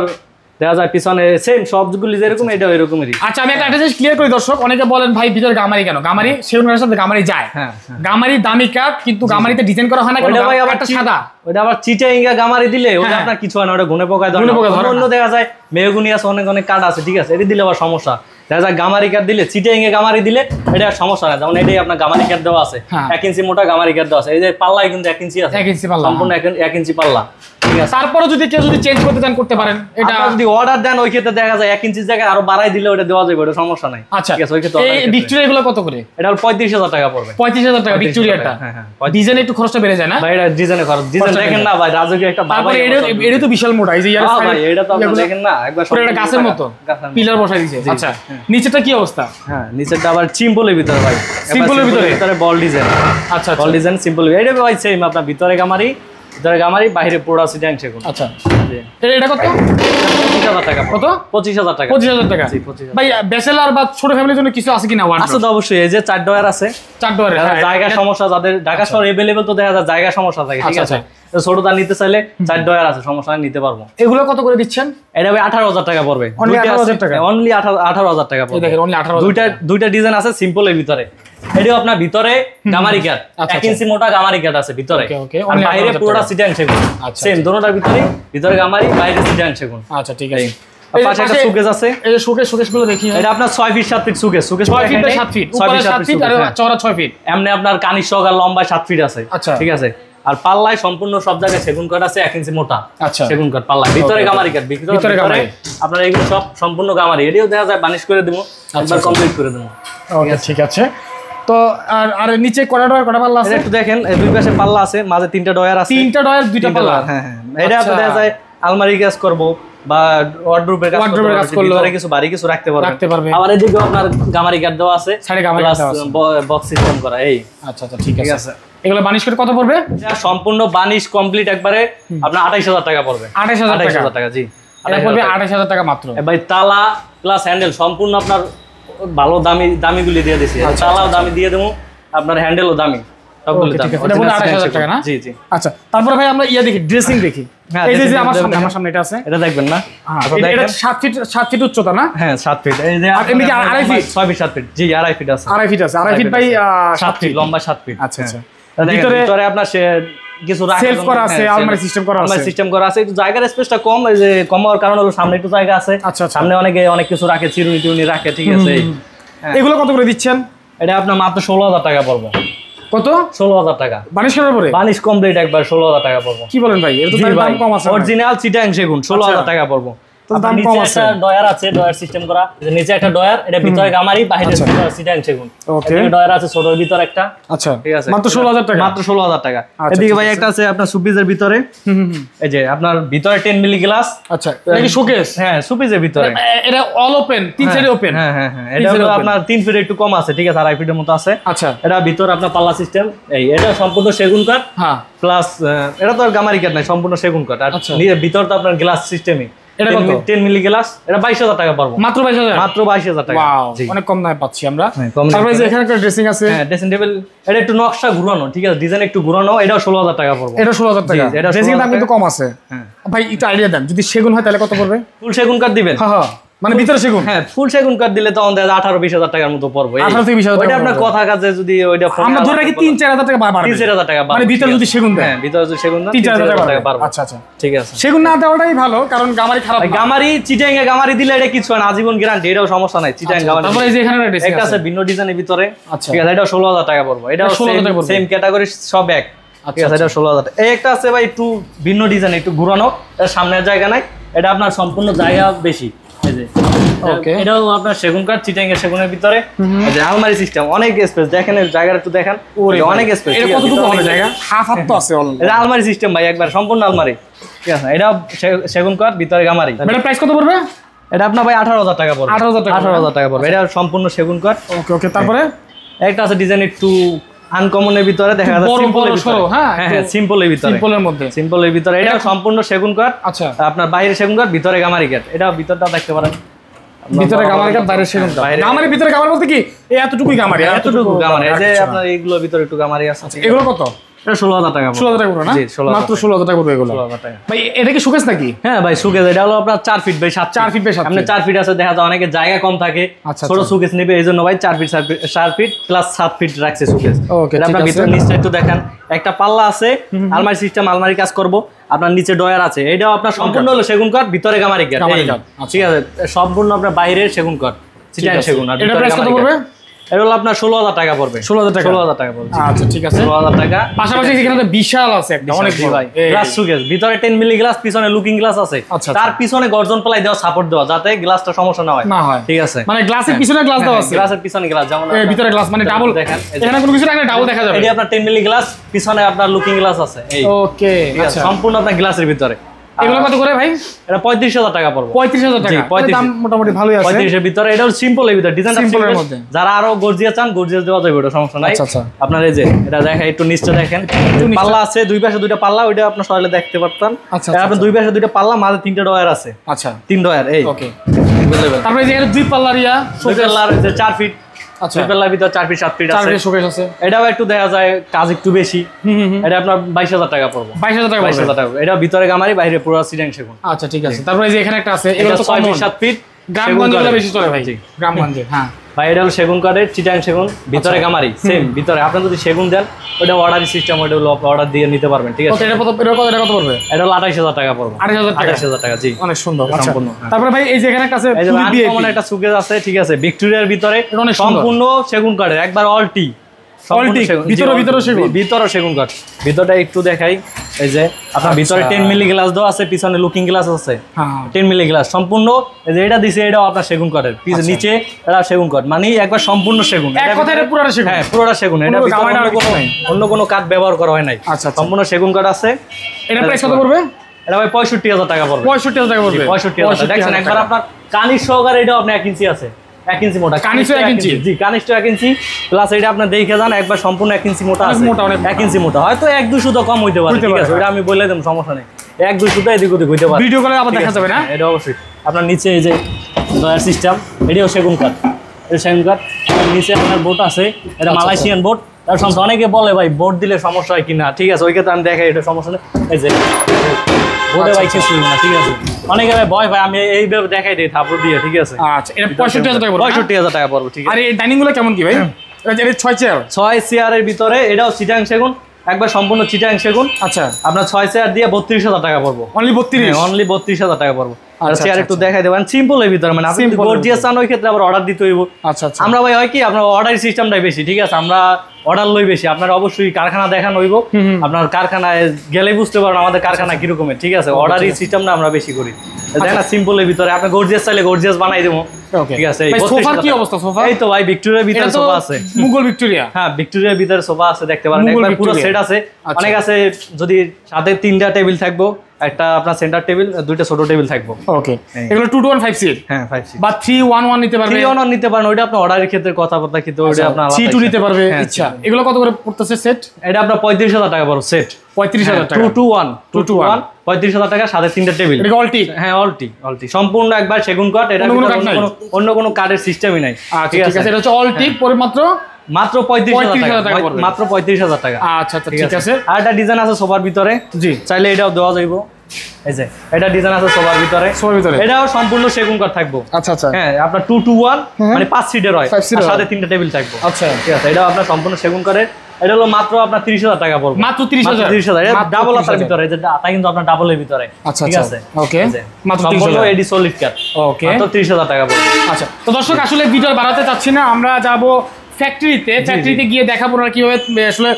দেখা যায় পিছনে সেম সবগুলি যেরকম, এটা এরকমই। আচ্ছা আমি একটা জিনিস ক্লিয়ার করি দর্শক, অনেকে বলেন ভাই ভিতরে গামারি কেন? গামারি সেগুন কাঠের সাথে গামারি যায়। হ্যাঁ গামারি দামি কাঠ, কিন্তু গামারিতে ডিজাইন করা হয় না কেন? ওটা ভাই আবার সাদা, ওটা আবার চিটাইঙ্গা গামারি দিলে ওটা আপনার কিছু হয় না, ওটা ঘুনে পোকায় ধরে। অন্য দেখা যায় মেহগুনি আছে, অনেক কাঠ আছে। ঠিক আছে, এটি দিলে আবার সমস্যা। দেখা যায় গামারি কাঠ দিলে, চিটাইঙ্গা গামারি দিলে এটা সমস্যা না। যেমন এটাই আপনার গামারি কাঠ দেওয়া আছে, 1 ইঞ্চি মোটা গামারি কাঠ দেওয়া আছে। এই যে পাল্লায় কিন্তু 1 ইঞ্চি আছে, 1 ইঞ্চি পাল্লা, সম্পূর্ণ 1 ইঞ্চি পাল্লা। তারপরে যদি কেউ চেঞ্জ করতে চান করতে পারেন। এটা যদি অর্ডার দেন ওই ক্ষেত্রে দেখা যায় 1 ইঞ্চির জায়গায় আরো বাড়াই দিলে ওটা দেওয়া যাবে, ওটা সমস্যা নাই। আচ্ছা ঠিক আছে, ওই ক্ষেত্রে এই ভিক্টোরিয়া গুলো কত করে? এটা হলো 35000 টাকা পড়বে। 35000 টাকা ভিক্টোরিয়াটা। হ্যাঁ হ্যাঁ, ডিজাইন একটু খরচটা বেড়ে যায় না ভাই? এটা ডিজাইনে খরচ, ডিজাইন দেখেন না ভাই, রাজকীয় একটা। তারপরে এটা তো বিশাল মোটা, এই যে ইয়ার ভাই, এটা তো আপনি দেখেন না, একবার পুরো একটা গাছের মতো পিলার বসাই দিয়েছে। আচ্ছা নিচেটা কি অবস্থা? হ্যাঁ নিচেটা আবার সিম্পলের ভিতরে ভাই, সিম্পলের ভিতরে বল ডিজাইন। আচ্ছা বল ডিজাইন সিম্পল, এটা ভাই সেম আপনার ভিতরে গামারি, বাইরে পুরো চিটাং সেগুন। আচ্ছা এটা কত? 25000 টাকা। কত? 25000 টাকা। 25000 টাকা ভাই। ব্যাচেলর বা ছোট ফ্যামিলির জন্য কিছু আছে কিনা? আছে তো অবশ্যই, এই যে 4 ডয়ার আছে, 4 ডয়ার। জায়গা সমস্যা যাদের ঢাকা শহর अवेलेबल, তো দেখা যায় জায়গা সমস্যা থাকে। ঠিক আছে, ছোটটা নিতে চাইলে 4 ডয়ার আছে, সমস্যা নেই, নিতে পারবো। এগুলো কত করে দিচ্ছেন? এটা ভাই 18,000 টাকা পড়বে। Only 18,000 টাকা? অনলি 18,000 টাকা পড়বে। দেখেন অনলি 18,000। দুইটা ডিজাইন আছে সিম্পলের ভিতরে। এটাও আপনার ভিতরে গামারি কাট, 1 ইঞ্চি মোটা গামারি কাট আছে ভিতরে, আর বাইরে পুরোটা সিটাং সেগুন। সেম দোনোটার ভিতরে গামারি, বাইরে সিটাং সেগুন। আচ্ছা ঠিক আছে। পাশে একটা সুকেস আছে, এই যে সুকেসগুলো দেখি। এটা আপনার 6 feet 7 feet showcase 6 feet by 7 feet, উপরে 7 ফিট আর চওড়া 6 ফিট। এমনি আপনার কানির সহ আর লম্বা 7 ফিট আছে। আচ্ছা ঠিক আছে। আর পাল্লায় সম্পূর্ণ সব জায়গায় সেগুন কাঠ আছে, 1 ইঞ্চি মোটা। আচ্ছা সেগুন কাঠ পাল্লায়, ভিতরে গামারি কাঠ, ভিতরে গামারি। আপনার এগুলো সব সম্পূর্ণ গামারি। এটাও দেখা যায় বানিশ করে দেবো, একবার কমপ্লিট করে দেবো। ওকে ঠিক আছে। তো আর নিচে কটা পাল্লা আছে একটু দেখেন, দুই পাশে পাল্লা আছে, মাঝে 3টা ডয়ার আছে। 3টা ডয়ার 2টা পাল্লা। হ্যাঁ হ্যাঁ। এটা আপনি দেখা যায় আলমারি কাজ করব বা ওয়ার্ডরোবের কাজ করব, ভিতরে কিছু ভারী কিছু রাখতে পারবে। আবার এদিকে আপনার গামারি কাঠ দেওয়া আছে, সাইডে গামারি কাঠ দেওয়া আছে, বক্স সিস্টেম করা। এই আচ্ছা আচ্ছা ঠিক আছে। এগুলো বানিশ করে কত পড়বে? এটা সম্পূর্ণ বানিশ কমপ্লিট একবারে আপনার 28,000 টাকা পড়বে। 28,000 টাকা জি। এটা পড়বে 28,000 টাকা মাত্র। ভাই তালা প্লাস হ্যান্ডেল সম্পূর্ণ আপনার ভালো দামিগুলি দিয়ে দিছি। তালাও দামি দিয়ে দেবো, আপনার হ্যান্ডেলও দামি, সবগুলো দামি। এটা পড়বে 28,000 টাকা না? জি জি। আচ্ছা তারপরে ভাই আমরা দেখি, ড্রেসিং দেখি। এই যে আমার সামনে এটা আছে, এটা দেখবেন না? এটা 7 ফিট উচ্চতা না? হ্যাঁ 7 ফিট। এই যে এমনি কি 2.5 ফিট? 6 ফিট 7 ফিট জি, 2.5 ফিট আছে। 2.5 ফিট আছে, 2.5 ফিট বাই 7 ফিট, লম্বা 7 ফিট। আচ্ছা আচ্ছা। ভিতরে আপনার কিছু সেলফ করা আছে, আলমারি সিস্টেম করা আছে। আলমারি সিস্টেম করা আছে। একটু জায়গার স্পেসটা কম, এই যে কম হওয়ার কারণে হলো সামনে একটু জায়গা আছে। আচ্ছা সামনে অনেক কিছু রাখে, চিরুনি টিউনি রাখে। ঠিক আছে। এগুলো কত করে দিচ্ছেন? এটা আপনার মাত্র 16,000 টাকা পড়বে। কত? 16,000 টাকা বানিশ করার পরে? বানিশ কমপ্লিট একবার 16,000 টাকা পড়বে। কি বলেন ভাই, এর তো দাম কম আছে। অরিজিনাল চিটাং সেগুন 16,000 টাকা পড়বে। তো দাম কম আছে। একটা ডয়ার আছে, ডয়ার সিস্টেম করা। যে নিচে একটা ডয়ার, এটা ভিতরে গামারি, বাইরে সিটাং সেগুন। ওকে। এই ডয়ার আছে ছোটর ভিতর একটা। আচ্ছা ঠিক আছে। মাত্র 16,000 টাকা। মাত্র 16,000 টাকা। এদিকে ভাই একটা আছে আপনার সুপিজের ভিতরে। এই যে আপনার ভিতরে 10 মিলি গ্লাস। আচ্ছা এটা কি শোকেস? হ্যাঁ সুপিজের ভিতরে। এটা অল ওপেন, 3 সাইডে ওপেন। হ্যাঁ হ্যাঁ হ্যাঁ। এটা হলো আপনার 3 ফিট একটু কম আছে। ঠিক আছে, 2.5 ফিটের মতো আছে। আচ্ছা। এটা ভিতরে আপনার পাল্লা সিস্টেম। এটা সম্পূর্ণ সেগুন কাঠ। হ্যাঁ। প্লাস এটা তো আর গামারি কাঠ নাই, সম্পূর্ণ সেগুন কাঠ। আর ভিতর তো আপনার গ্লাস সিস্টেমই। এটা কত? 10 মিলি গ্লাস। এটা 22,000 টাকা পড়বে। মাত্র 22,000? মাত্র 22,000 টাকা। ওয়াও, অনেক কম দামে পাচ্ছি আমরা। তারপরে তারপরে যে এখানে একটা ড্রেসিং আছে। হ্যাঁ ড্রেসিং টেবিল। এটা একটু নকশা ঘুরানো। ঠিক আছে, ডিজাইন একটু ঘুরানো। এটাও 16,000 টাকা পড়বে। এটা 16,000 টাকা। ড্রেসিং দাম কিন্তু কম আছে। হ্যাঁ ভাই একটু আইডিয়া দেন, যদি সেগুন হয় তাহলে কত পড়বে? ফুল সেগুন কাঠ দিবেন? হ্যাঁ হ্যাঁ, মানে ভিতরে সেগুন। হ্যাঁ ফুল সেগুন কাঠ দিলে তো 18-20,000 টাকার মতো পড়বে। 18-20,000 টাকা। ওইটা আপনার কথা কাজে যদি ওইটা আমরা ধরে রাখি 3-4,000 টাকা বাড়বে। 3-4,000 টাকা বাড়বে। মানে ভিতরে যদি সেগুন দেয়। হ্যাঁ ভিতরে যদি সেগুন দেয় 3-4,000 টাকা বাড়বে। আচ্ছা আচ্ছা ঠিক আছে। সেগুন না দেওয়াটাই ভালো, কারণ গামারি খারাপ। গামারি চিটাং এ গামারি দিলে এটা কিছু হয় না, আজীবন গ্যারান্টি। এটাও সমস্যা নাই। চিটাং গামারি। তারপরে এই যে এখানে একটা ড্রেসিং একটা আছে ভিন্ন ডিজাইনের ভিতরে। আচ্ছা। ঠিক আছে, এটাও 16,000 টাকা পড়বে। এটাও সেম ক্যাটাগরি সব এক। ঠিক আছে, এটা 16,000 টাকা। এই একটা আছে ভাই একটু ভিন্ন ডিজাইন, একটু ঘুরানো। এর সামনের জায়গা নাই, এটা আপনার সম্পূর্ণ জায়গা বেশি। এই যে ওকে, এটাও আপনার সেগুন কাঠ, চিটাং এর সেগুনের ভিতরে। এই যে আলমারি সিস্টেম, অনেক স্পেস। দেখেন এর জায়গাটা একটু দেখেন, অনেক স্পেস। এটা কতটুকু হবে জায়গা? হাফ তো আছে অলরেডি। এটা আলমারি সিস্টেম ভাই, একবার সম্পূর্ণ আলমারি। ঠিক আছে, এটা সেগুন কাঠ, ভিতরে গামারি। এটা প্রাইস কত পড়বে? এটা আপনার ভাই 18,000 টাকা পড়বে। 18,000 টাকা পড়বে। এটা সম্পূর্ণ সেগুন কাঠ। ওকে ওকে। তারপরে একটা আছে ডিজাইন একটু আনকমনের ভিতরে, দেখা যাচ্ছে সিম্পলের ভিতরে। হ্যাঁ হ্যাঁ সিম্পলের ভিতরে, সিম্পলের মধ্যে, সিম্পলের ভিতরে। এটা সম্পূর্ণ সেগুন কাঠ। আচ্ছা, আপনার বাইরে সেগুন কাঠ, ভিতরে গামারি কাঠ। এটা ভিতরটা দেখতে পারেন, ভিতরে গামারি কাঠ, বাইরে সেগুন কাঠ। গামারি ভিতরে গামারি বলতে কি এই এতটুকুই গামারি, এতটুকু গামারি। এই যে আপনার এইগুলোর ভিতরে একটু গামারি আছে। এগুলো কত? এটা 16,000 টাকা। 16,000 টাকা না? জি 16,000, মাত্র 16,000 টাকা পড়বে এগুলো। 16,000 টাকা ভাই এটা কি শোকেস নাকি? হ্যাঁ ভাই শোকেস। এটা হলো আপনার 4 ফিট বাই 7 4 ফিট বাই 7। আপনি 4 ফিট আছে, দেখা যায় অনেকে জায়গা কম থাকে, ছোট শোকেস নেবে, এইজন্য ভাই 4 ফিট 4 ফিট প্লাস 7 ফিট রাখছে শোকেস। ওকে, আপনার ভিতরে নিচটা একটু দেখেন, একটা পাল্লা আছে, আলমারি সিস্টেম, আলমারি কাজ করব। আপনার নিচে ডয়ার আছে। এটাও আপনার সম্পূর্ণ হলো সেগুন কাঠ, ভিতরে গামারি কাঠ। ঠিক আছে, সম্পূর্ণ আপনার বাইরে সেগুন কাঠ, চিটাং সেগুন। আর এটা প্রাইস কত পড়বে? এটা হলো আপনার 16,000 টাকা পড়বে। 16,000 টাকা। 16,000 টাকা পড়বে। আচ্ছা ঠিক আছে, 16,000 টাকা। পাশাপাশি এখানে তো বিশাল আছে একটা, অনেক বড় ভাই গ্লাস শোকেস। ভিতরে 10 মিলি গ্লাস, পিছনে লুকিং গ্লাস আছে। তার পিছনে গর্জন প্লাই দেওয়া, সাপোর্ট দেওয়া, যাতে গ্লাসটা সমস্যা না হয়। না হয়। ঠিক আছে, মানে গ্লাসের পিছনে গ্লাস দেওয়া আছে, গ্লাসের পিছনে গ্লাস, যেমন এই ভিতরে গ্লাস, মানে ডাবল। দেখেন এখানে কোনো কিছু রাখলে ডাবল দেখা যাবে। এটা আপনার 10 মিলি গ্লাস, পিছনে আপনার লুকিং গ্লাস আছে। এই ওকে, আচ্ছা, সম্পূর্ণ আপনার গ্লাসের ভিতরে। এগুলো কত করে ভাই? এটা 35,000 টাকা পড়বে। 35,000 টাকা, দাম মোটামুটি ভালোই আছে। 35 এর ভিতরে। এটাও সিম্পলের ভিতরে, ডিজাইনটা সিম্পলের মধ্যে। যারা আরো গর্জিয়াস চান, গর্জিয়াস দেওয়া যাবে, ওটা সমস্যা নাই। আচ্ছা, আপনার এই যে এটা দেখেন, একটু নিচটা দেখেন, পাল্লা আছে, দুই পাশে দুইটা পাল্লা, ওইটা আপনার সরালে দেখতে পারতেন। আচ্ছা, আপনার দুই পাশে দুইটা পাল্লা, মাঝে 3টা ডয়ার আছে। আচ্ছা, 3 ডয়ার। এই ওকে। তারপরে এই যে দুই পাল্লার ইয়া, দুই পাল্লার যে 4 ফিট আচ্ছা। 2 পাল্লার ভিতর 4 ফিট 7 ফিট 4 আছে। ফিট শোকেস আছে। এটাও একটু দেখা যায় কাজ একটু বেশি। এটা আপনার 22,000 টাকা পড়বে। 22,000 টাকা 22,000 টাকা। এটা ভিতরে গামারি, বাইরে পুরো চিটাং সেগুন। আচ্ছা ঠিক আছে। তারপরে এই যে এখানে একটা আছে, এটা 6 ফিট 7 ফিট গ্রামগঞ্জে বেশি চলে ভাই। গ্রামগঞ্জে হ্যাঁ ভাই, এটা হলো সেগুন কাঠের চিটাং সেগুন, ভিতরে গামারি সেম ভিতরে। আপনি যদি সেগুন দেন ওটা অর্ডারি সিস্টেম, ওটা হলো অর্ডার দিয়ে নিতে পারবেন, ঠিক আছে। এটা কত পড়বে? এটা হলো 28,000 টাকা পড়বে। 28,000 টাকা, জি। অনেক সুন্দর সম্পূর্ণ। তারপরে ভাই এই যে এখানে একটা আছে, এই যে আনকমন একটা সুকেস আছে, ঠিক আছে, ভিক্টোরিয়ার ভিতরে সম্পূর্ণ সেগুন কাঠের, একবার অল টি। ভিতরে সেগুন কাঠ। ভিতরটা একটু দেখাই। এই যে আপনার ভিতরে 10 মিলি গ্লাস দেওয়া আছে, পিছনে লুকিং গ্লাস আছে 10 মিলি গ্লাস সম্পূর্ণ। এই যে এটা দিছে, এটাও আপনার সেগুন কাঠের, নিচে এটা সেগুন কাঠ, মানে একবার সম্পূর্ণ সেগুন। এক কথায় এটা পুরোটা সেগুন। হ্যাঁ পুরোটা সেগুন। এটা অন্য কোনো কাঠ ব্যবহার করা হয় নাই। আচ্ছা সম্পূর্ণ সেগুন কাঠ আছে। এটা প্রাইস কত পড়বে? এটা ভাই 65,000 টাকা পড়বে। 65,000 টাকা পড়বে। 65,000 দেখছেন একবার আপনার কানির সহকারে। এটাও আপনি 1 ইঞ্চি আছে, 1 ইঞ্চি মোটা কানিশো 1 ইঞ্চি। জি, কানিশটো 1 ইঞ্চি প্লাস। এটা আপনি দেখে যান, একবার সম্পূর্ণ 1 ইঞ্চি মোটা আছে। 1 ইঞ্চি মোটা, হয়তো 1-2 সুতো কম হইতে পারে, ঠিক আছে, ওটা আমি বলে দেব, সমস্যা নেই। 1-2 সুতো এদিক ওদিক হইতে পারে, ভিডিও কলে আবার দেখা যাবে না। এটা অবশ্যই। আপনার নিচে এই যে ডয়ার সিস্টেম, এটাও সেগুন কাঠ। এটা সেগুন কাঠ। নিচে আপনার বোট আছে, এটা মালয়েশিয়ান বোট। তার সমস্যা, অনেকে বলে ভাই বোট দিলে সমস্যা হয় কিনা, ঠিক আছে, ওই ক্ষেত্রে আমি দেখাই, এটা সমস্যা নেই। এই যে বোটে ভাই কিছু না, ঠিক আছে। অনেকে ভাই ভাই আমি এইভাবে দেখাই দিই থাপড় দিয়ে, ঠিক আছে। আচ্ছা, এটা 65,000 টাকা পড়বে। 65,000 টাকা পড়বে, ঠিক আছে। আর এই ডাইনিং গুলো কেমন কি ভাই? এটা 6 চেয়ার। 6 চেয়ারের ভিতরে এটাও চিটাং সেগুন, একবার সম্পূর্ণ চিটাং সেগুন। আচ্ছা, আপনার 6 চেয়ার দিয়ে 32,000 টাকা পড়বে। অনলি 32? অনলি 32,000 টাকা পড়বে। আর আচ্ছা, চেয়ার একটু দেখাই দেবেন, সিম্পল এর ভিতরে, মানে আপনি গর্জিয়াস চান ওই ক্ষেত্রে আবার অর্ডার দিতে হইব। আচ্ছা আচ্ছা। আমরা ভাই হয় কি, আপনার অর্ডার সিস্টেমটাই বেশি, ঠিক আছে, আমরা অর্ডার লই বেশি। আপনার অবশ্যই কারখানা দেখানো হইব, আপনার কারখানায় গেলে বুঝতে পারবেন আমাদের কারখানা কিরকমের, ঠিক আছে। অর্ডারি সিস্টেমটা আমরা বেশি করি। দেখেন না, সিম্পল এর ভিতরে আপনি গর্জিয়াস চাইলে গর্জিয়াস বানাই দেবো, ঠিক আছে। ভাই সোফার কি অবস্থা? সোফা এই তো ভাই ভিক্টোরিয়ার ভিতরে সোফা আছে, মুঘল ভিক্টোরিয়া। হ্যাঁ ভিক্টোরিয়ার ভিতরে সোফা আছে, দেখতে পারেন একবার পুরো সেট আছে। অনেক আছে, যদি সাথে 3টা টেবিল থাকবো, একটা আপনার সেন্টার টেবিল, 2টা ছোট টেবিল থাকবো। ওকে, এগুলো 2 to 1 5 সিট। হ্যাঁ 5 সিট বা 3-1-1 নিতে পারবে। 3-1 নিতে পারেন, ওইটা আপনার অর্ডারের ক্ষেত্রে কথাবার্তা কিন্তু ওইটা আপনার 3-2 নিতে পারবে ইচ্ছা। এগুলো কত করে পড়তেছে সেট? এটা আপনার 35,000 টাকা পড়বে সেট। 35,000 টাকা। 2 to 1 35,000 টাকা, সাথে 3টা টেবিল। এটা অলটি? হ্যাঁ অলটি সম্পূর্ণ একবার সেগুন কাঠ। এটা অন্য কোনো কাঠের সিস্টেমই নাই, ঠিক আছে। এটা হচ্ছে অলটি, পরে মাত্র 35,000 টাকা, মাত্র 35,000 টাকা। আচ্ছা আচ্ছা ঠিক আছে। আর একটা ডিজাইন আছে সোফার ভিতরে, জি, চাইলে এটাও দেওয়া যাইব। এই যে এটা ডিজাইন আছে সোফার ভিতরে, এটাও সম্পূর্ণ সেগুন কাঠ থাকবো। আচ্ছা আচ্ছা। হ্যাঁ আপনার 2 to 1 মানে 5 সিটের হয়, আর সাথে 3টা টেবিল থাকবো। আচ্ছা ঠিক আছে। এটাও আপনার সম্পূর্ণ সেগুন কাঠের। এটা হলো মাত্র আপনার 30,000 টাকা পড়বে। মাত্র 30,000। এটা ডাবল আতার ভিতরে, যে আতা কিন্তু আপনার ডাবলের ভিতরে, ঠিক আছে। ওকে, মাত্র 30,000 এডি সলিড কাঠ। ওকে, মাত্র 30,000 টাকা পড়বে। আচ্ছা, তো দর্শক আসলে ভিডিও বাড়াতে চাচ্ছি না, আমরা যাব ফ্যাক্টরিতে গিয়ে দেখাবো ওরা কিভাবে আসলে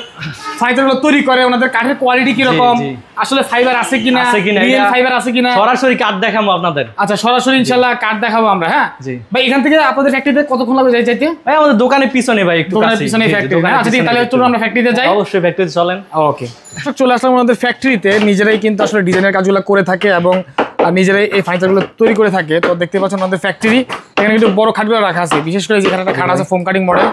ফাইবারগুলো তৈরি করে, ওনাদের কাঠের কোয়ালিটি কি রকম, আসলে ফাইবার আছে কিনা, রিয়েল ফাইবার আছে কিনা, সরাসরি কাঠ দেখাবো আপনাদের। আচ্ছা, সরাসরি ইনশাআল্লাহ কাঠ দেখাবো আমরা। হ্যাঁ ভাই, এখান থেকে আপনাদের ফ্যাক্টরিতে কতক্ষণ লাগবে যাইতে? ভাই আমাদের দোকানের পিছনে, ভাই একটু দোকানের পিছনে ফ্যাক্টরি। আচ্ছা ঠিক, তাহলে চলুন আমরা ফ্যাক্টরিতে যাই। অবশ্যই ফ্যাক্টরিতে চলেন। ওকে, চলে আসলাম ওনাদের ফ্যাক্টরিতে। নিজেরাই কিন্তু আসলে ডিজাইনের কাজগুলো করে থাকে এবং নিজেরাই এই ফার্নিচারগুলো তৈরি করে থাকে। তো দেখতে পাচ্ছেন আমাদের ফ্যাক্টরি, এখানে কিন্তু বড় খাটগুলো রাখা আছে, বিশেষ করে যেখানে একটা খাট আছে ফোম কাটিং মডেল,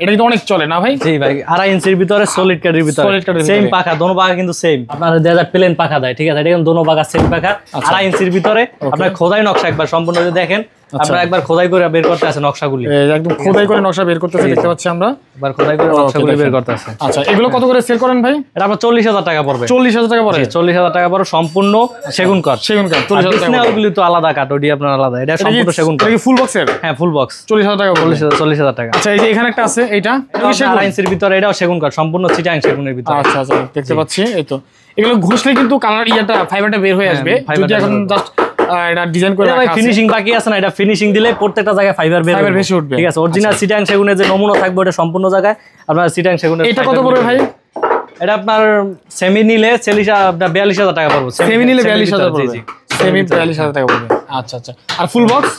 এটা কিন্তু অনেক চলে না ভাই? জি ভাই, 2.5 ইঞ্চির ভিতরে সলিড কাঠের ভিতরে সেম পাখা, দোনো পাখা কিন্তু সেম। আপনার দেয়ার প্লেন পাখা দেয়, ঠিক আছে, এটা কিন্তু দোনো পাখা সেম পাখা। 2.5 ইঞ্চির ভিতরে আপনার খোদাই নকশা একবার সম্পূর্ণ যদি দেখেন, আপনারা একবার খোদাই করে বের করতে আছে নকশাগুলি, একদম খোদাই করে নকশা বের করতেছে, দেখতে পাচ্ছি আমরা একবার খোদাই করে নকশাগুলি বের করতে আছে। আচ্ছা, এগুলো কত করে সেল করেন ভাই? এটা আপনার 40,000 টাকা পড়বে। 40,000 টাকা পড়ে? 40,000 টাকা পড়ে, সম্পূর্ণ সেগুন কাঠ। সেগুন কাঠ 40,000 টাকা। ওগুলি তো আলাদা কাঠ, ওটি আপনার আলাদা। এটা সম্পূর্ণ সেগুন কাঠ। এটা কি ফুল বক্সের? হ্যাঁ ফুল বক্স। 40,000 টাকা পড়বে। 40,000 টাকা। আচ্ছা, এই যে এখানে একটা আছে, এইটা 2.5 ইঞ্চির ভিতরে, এটাও সেগুন কাঠ, সম্পূর্ণ চিটাং সেগুনের ভিতরে। আচ্ছা আচ্ছা, দেখতে পাচ্ছি। এই তো এগুলো ঘষলে কিন্তু কালার ফাইবারটা বের হয়ে আসবে। যদি এখন জাস্ট এটা ডিজাইন করে রাখা আছে, ফিনিশিং বাকি আছে না, এটা ফিনিশিং দিলে প্রত্যেকটা জায়গায় ফাইবার ভেসে উঠবে, ঠিক আছে। অরিজিনাল চিটাং সেগুনের যে নমুনা থাকবে, এটা সম্পূর্ণ জায়গায় আপনার চিটাং সেগুনের। এটা কত পড়বে ভাই? এটা আপনার সেমি নিলে 42,000 টাকা পড়বে। সেমি নিলে 42,000 পড়বে। সেমি 42,000 টাকা পড়বে। আচ্ছা আচ্ছা। আর ফুল বক্স?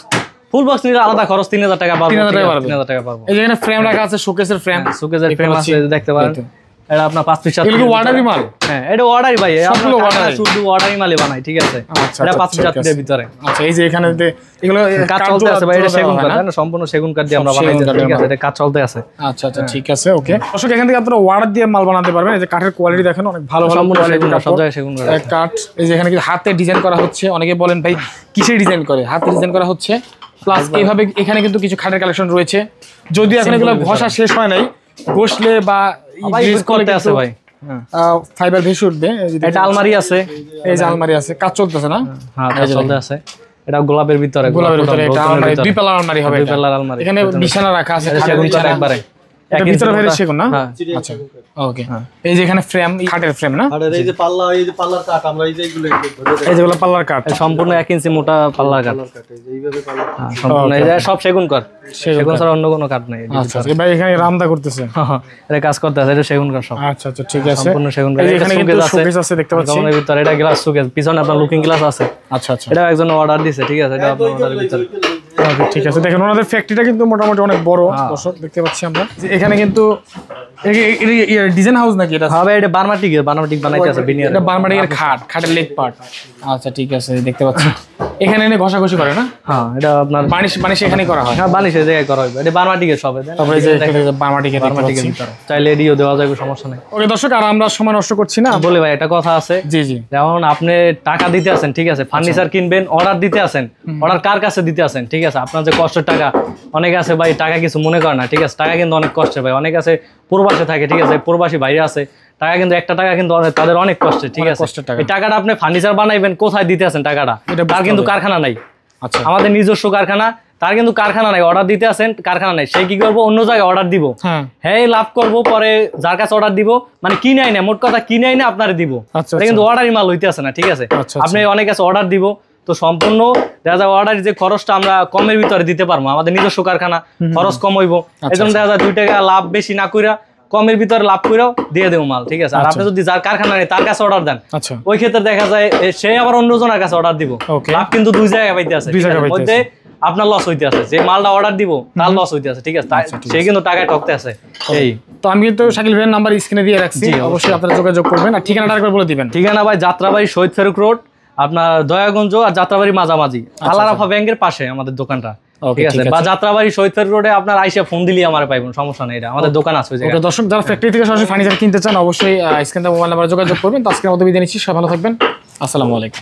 ফুল বক্স নিলে আলাদা খরচ 3,000 টাকা পাবো। 3,000 টাকা পাবো। এই যে এখানে ফ্রেম রাখা আছে, শোকেসের ফ্রেম, শোকেসের ফ্রেম আছে, দেখতে পারেন। এটা আপনার 5 পিস। এগুলো অর্ডারি মাল? হ্যাঁ, এটা অর্ডারি ভাই, সবগুলো অর্ডারি, শুধু অর্ডারি মালই বানাই, ঠিক আছে। এটা 5 পিস এর ভিতরে। আচ্ছা, এই যে এখানে এগুলো কাজ চলতে আছে ভাই, এটা সেগুন কাঠ না, সম্পূর্ণ সেগুন কাঠ দিয়ে আমরা বানাই, ঠিক আছে, এটা কাজ চলতে আছে। আচ্ছা আচ্ছা, ঠিক আছে। ওকে, দর্শক এখান থেকে আপনারা অর্ডার দিয়ে মাল বানাতে পারবেন। এই যে কাঠের কোয়ালিটি দেখেন, অনেক ভালো ভালো কোয়ালিটি, সব জায়গায় সেগুন কাঠ। এই যে এখানে কি হাতে ডিজাইন করা হচ্ছে, অনেকে বলেন ভাই কিসে ডিজাইন করে? হাতে ডিজাইন করা হচ্ছে, প্লাস এইভাবে এখানে কিন্তু কিছু খাটের কালেকশন রয়েছে, যদিও এখন এগুলো ঘষা শেষ হয় নাই, ঘষলে বা ইউজ করতে আছে ভাই। ফাইবার ভেসে উঠবে। এটা আলমারি আছে, এই যে আলমারি আছে, কাজ চলতেছে না? হ্যাঁ কাজ চলতে আছে। এটা গোলাপের ভিতরে, গোলাপের ভিতরে এটা আলমারি, দুই পাল্লার আলমারি হবে। দুই পাল্লার আলমারি, এখানে বিছানা রাখা আছে, সেগুন কাঠ একবারে। এটা ভিতরে বাইরে সেগুন না? আচ্ছা ওকে। এই যে এখানে ফ্রেম, খাটের ফ্রেম না? আর এই যে পাল্লা, এই যে পাল্লার কাঠ, আমরা এই যে এগুলো ধরে এই যেগুলো পাল্লার কাঠ, সম্পূর্ণ 1 ইঞ্চি মোটা পাল্লার কাঠ, এইভাবে পাল্লা সম্পূর্ণ এই যে সব সেগুন কাঠ, সেগুন ছাড়া অন্য কোনো কাঠ নাই। আচ্ছা ভাই এখানে রামদা করতেছে, এটা কাজ করতে আছে, এটা সেগুন কাঠ সব। আচ্ছা আচ্ছা ঠিক আছে, সম্পূর্ণ সেগুন কাঠ। এখানে কিন্তু শোকেস আছে দেখতে পাচ্ছি, এর ভিতরে এটা গ্লাস শোকেস, পিছনে আপনার লুকিং গ্লাস আছে। আচ্ছা আচ্ছা, এটা একজন অর্ডার দিয়েছে, ঠিক আছে, এটা আপনার অর্ডারের ভিতরে। ঠিক আছে, দেখেন ওনাদের ফ্যাক্টরিটা কিন্তু মোটামুটি অনেক বড়, দর্শক দেখতে পাচ্ছি আমরা। এখানে কিন্তু ডিজাইন হাউস নাকি এটা? হ্যাঁ ভাই, এটা বার্মাটিক বানাইতে আছে বিনিয়ার। এটা বার্মাটিকের খাটের লেগ পার্ট। আচ্ছা ঠিক আছে, দেখতে পাচ্ছি এখানে এনে ঘষাঘষি করে না? হ্যাঁ, এটা আপনার বানিশ এখানেই করা হয়। হ্যাঁ, বানিশের জায়গায় করা হবে। এটা বার্মাটিকের সব। তারপরে যে বার্মাটিকের ভিতরে চাইলে এডিও দেওয়া যাবে, সমস্যা নেই। ওকে দর্শক, আর আমরা সময় নষ্ট করছি না, বলে ভাই একটা কথা আছে। জি জি। যেমন আপনি টাকা দিতে আছেন, ঠিক আছে, ফার্নিচার কিনবেন, অর্ডার দিতে আছেন, অর্ডার কার কাছে দিতে আছেন, ঠিক আছে, আপনার যে কষ্টের টাকা, অনেকে আছে ভাই টাকা কিছু মনে করে না, ঠিক আছে, টাকা কিন্তু অনেক কষ্টের ভাই। অনেক আছে প্রবাসে থাকে, ঠিক আছে, প্রবাসী বাইরে আছে, টাকা কিন্তু একটা টাকা কিন্তু তাদের অনেক কষ্টের, ঠিক আছে। এই টাকাটা আপনি ফার্নিচার বানাইবেন, কোথায় দিতে আছেন টাকাটা? তার কিন্তু কারখানা নাই। আচ্ছা, আমাদের নিজস্ব কারখানা, তার কিন্তু কারখানা নাই, অর্ডার দিতে আছেন, কারখানা নাই। সে কি করবো, অন্য জায়গায় অর্ডার দিব, হ্যাঁ লাভ করবো, পরে যার কাছে অর্ডার দিব, মানে কিনাই না, মোট কথা কিনাই না, আপনারে দিব। এটা কিন্তু অর্ডারই মাল হইতে আছে না, ঠিক আছে। আপনি অনেক কাছে অর্ডার দিব, তো সম্পূর্ণ দেখা যায় অর্ডার যে খরচটা আমরা কমের ভিতরে দিতে পারবো, আমাদের নিজস্ব কারখানা, খরচ কম হইব। এই জন্য দেখা যায় 2 টাকা লাভ বেশি না কইরা কমের ভিতরে লাভ করেও দিয়ে দেবো মাল, ঠিক আছে। আর আপনি যদি যার কারখানা নেই তার কাছে অর্ডার দেন, ওই ক্ষেত্রে দেখা যায় সে আবার অন্য জনের কাছে অর্ডার দিব, লাভ কিন্তু 2 জায়গায় পাইতে আছে, মধ্যে আপনার লস হইতে আছে। যে মালটা অর্ডার দিব তার লস হইতে আছে, ঠিক আছে, সে কিন্তু টাকায় ঠকতে আছে। এই তো আমি কিন্তু শাকিল ভাইয়ের নাম্বার স্ক্রিনে দিয়ে রাখছি, অবশ্যই আপনারা যোগাযোগ করবেন। আর ঠিকানাটা আরেকবার বলে দিবেন। ঠিকানা ভাই যাত্রাবাড়ি শহীদ ফারুক রোড, আপনার দয়াগঞ্জ আর যাত্রাবাড়ি মাঝামাঝি, আলারাফা ব্যাংকের পাশে আমাদের দোকানটা, ঠিক আছে। বা যাত্রাবাড়ি শহীদ ফারুক রোডে আপনার আইসা ফোন দিলেই আমার পাইবেন, সমস্যা নেই, এটা আমাদের দোকান আছে। দর্শক যারা ফ্যাক্টরি থেকে সরাসরি ফার্নিচার কিনতে চান, অবশ্যই স্ক্রিনে মোবাইল নাম্বারে যোগাযোগ করবেন। তো আজকের মতো বিদায় নিচ্ছি, সবাই ভালো থাকবেন, আসসালামু আলাইকুম।